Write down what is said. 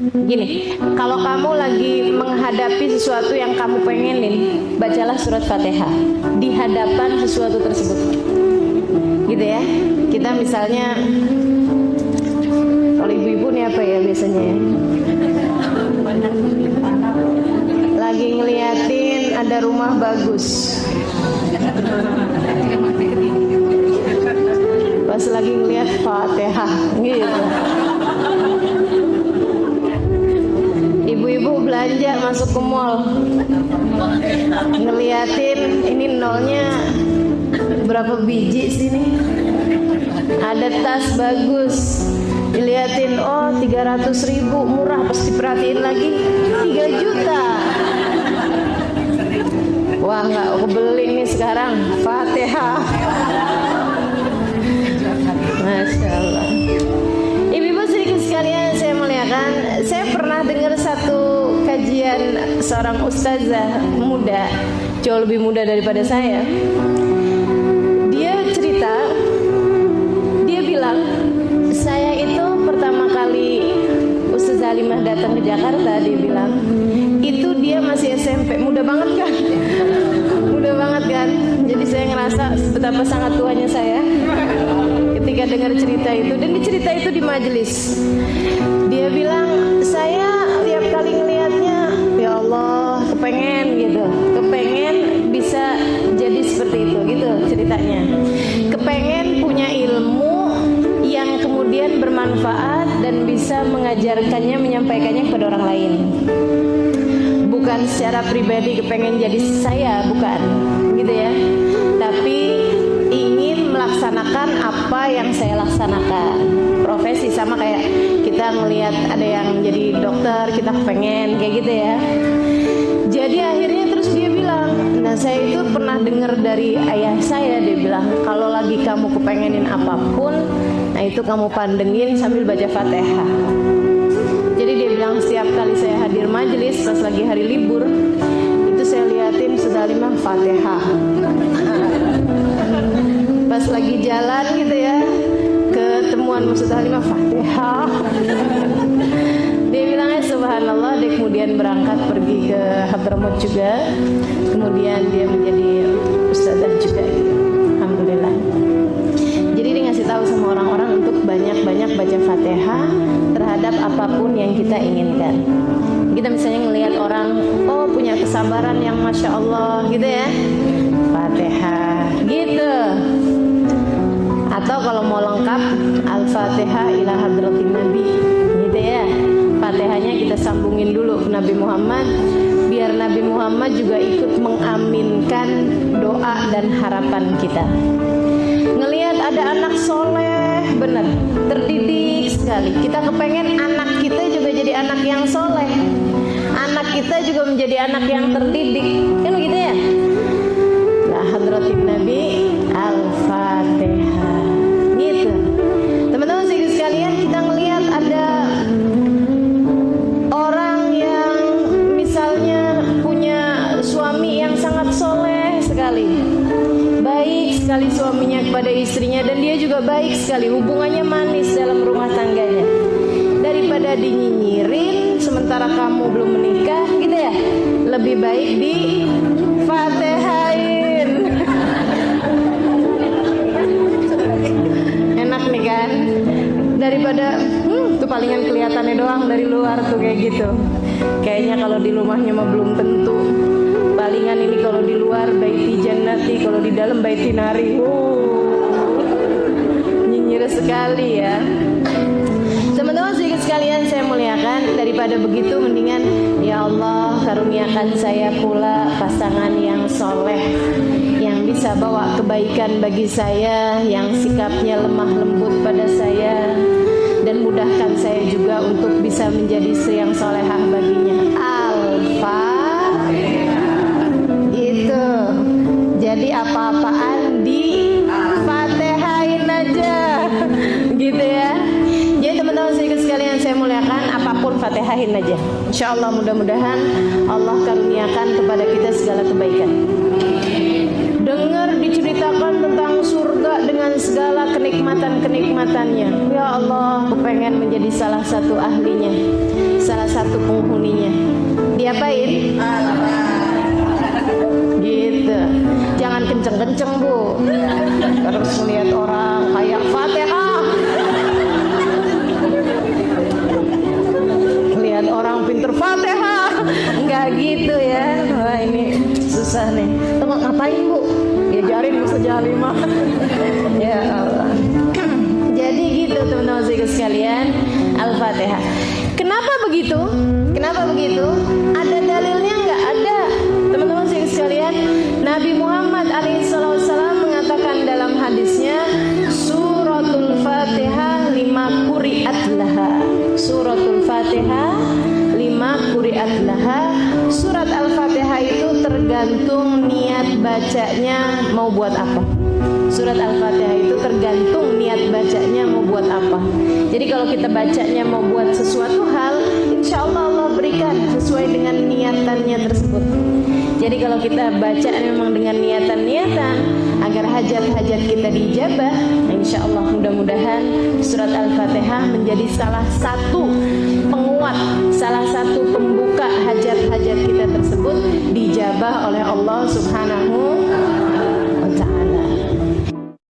Gini, kalau kamu lagi menghadapi sesuatu yang kamu pengenin, bacalah surat Fatihah di hadapan sesuatu tersebut. Gitu ya. Kita misalnya, kalau ibu-ibu nih apa ya biasanya ya? Lagi ngeliatin ada rumah bagus, pas lagi ngeliat Fatihah gitu. Ibu-ibu belanja masuk ke mall, ngeliatin ini nolnya berapa biji sini, ada tas bagus, diliatin, oh 300.000 murah, pas diperhatiin lagi 3 juta. Wah, nggak kebeli nih sekarang Fatihah. Masya Allah. Ibu-ibu sedikit sekalian saya muliakan, saya pernah dengar satu kajian seorang ustazah muda, jauh lebih muda daripada saya. Dia cerita, dia bilang, saya itu pertama kali Ustazah Halimah datang ke Jakarta, dia bilang, itu dia masih SMP, muda banget kan? Muda banget kan? Jadi saya ngerasa betapa sangat tuanya saya ketika dengar cerita itu. Dan di cerita itu di majelis, dia bilang, saya tiap kali ngelihatnya, ya Allah, kepengen gitu, kepengen bisa jadi seperti itu, gitu ceritanya. Kepengen punya ilmu yang kemudian bermanfaat dan bisa mengajarkannya, menyampaikannya kepada orang lain. Bukan secara pribadi kepengen jadi saya, bukan, gitu ya. Tapi ingin melaksanakan apa yang saya laksanakan. Profesi sama kayak kita ngelihat ada yang jadi dokter, kita kepengen kayak gitu ya. Jadi akhirnya terus dia bilang, nah saya itu pernah dengar dari ayah saya, dia bilang, kalau lagi kamu kepengenin apapun, nah itu kamu pandengin sambil baca Fatihah. Jadi dia bilang setiap kali saya hadir majelis pas lagi hari libur, itu saya liatin Ustazah Halimah Fatihah. Pas lagi jalan gitu ya, ketemuan Ustazah Halimah Fatihah. Dia bilangnya subhanallah, dia kemudian berangkat pergi ke Hadramaut juga, kemudian dia menjadi ustazah juga gitu. Alhamdulillah. Jadi dia ngasih tahu sama orang-orang untuk banyak-banyak baca Fatihah terhadap apapun yang kita inginkan. Kita misalnya ngelihat orang, oh punya kesabaran yang Masya Allah gitu ya, Fatihah gitu. Atau kalau mau lengkap, Al-Fatihah ila hadratin Nabi gitu ya. Fatihahnya kita sambungin dulu ke Nabi Muhammad, biar Nabi Muhammad juga ikut mengaminkan doa dan harapan kita. Ngelihat ada anak soleh, bener, terdidik sekali. Kita kepengen anak kita juga jadi anak yang soleh, anak kita juga menjadi anak yang terdidik, kan begitu ya. La hadratin Nabi, Al-Fatihah gitu. Teman-teman sekalian, kita ngelihat ada orang yang misalnya punya suami yang sangat soleh sekali, baik sekali suaminya kepada istrinya, dan dia juga baik sekali, hubungannya manis dalam rumah tangganya. Daripada dinyinyirin sementara kamu belum menikah gitu ya, lebih baik di Fatihain. Enak nih kan, daripada tuh palingan kelihatannya doang dari luar tuh kayak gitu. Kayaknya kalau di rumahnya mah belum tentu. Palingan ini kalau di luar baiti jannati, kalau di dalam baiti nari. Nyinyir sekali ya. Teman-teman sedikit sekalian saya muliakan, daripada begitu mendingan ya Allah karuniakan saya pula pasangan yang soleh, yang bisa bawa kebaikan bagi saya, yang sikapnya lemah lembut pada saya, dan mudahkan saya juga untuk bisa menjadi istri yang solehah baginya. Al-Fatihah gitu. Jadi apa-apaan di Fatihain aja gitu ya. Jadi teman-teman sedikit sekalian saya muliakan, apapun Fatihain aja. Insya Allah mudah-mudahan Allah karuniakan kepada kita segala kebaikan. Dengar diceritakan tentang surga dengan segala kenikmatan-kenikmatannya. Ya Allah, kepengen menjadi salah satu ahlinya, salah diapain? Gitu. Jangan kenceng-kenceng Bu. Terus melihat orang kayak Fatihah. Lihat orang pinter Fatihah. Enggak gitu ya. Wah ini susah nih. Teman ngapain Bu? Diajarin Ustazah Halimah. Ya Allah. Jadi gitu teman-teman sekalian, Al-Fatihah. Kenapa begitu? Kenapa begitu? Ada dalilnya nggak? Ada. Teman-teman sekalian, Nabi Muhammad alaihissalam mengatakan dalam hadisnya, suratul Fatihah 5 quri'at laha. Suratul Fatihah 5 quri'at laha. Surat Al-Fatihah itu tergantung niat bacanya mau buat apa. Surat Al-Fatihah itu tergantung niat bacanya mau buat apa. Jadi kalau kita bacanya mau buat sesuatu hal, insya Allah Allah berikan sesuai dengan niatannya tersebut. Jadi kalau kita baca memang dengan niatan-niatan agar hajat-hajat kita dijabah, insya Allah mudah-mudahan surat Al-Fatihah menjadi salah satu penguat, salah satu pembuka hajat-hajat kita tersebut dijabah oleh Allah Subhanahu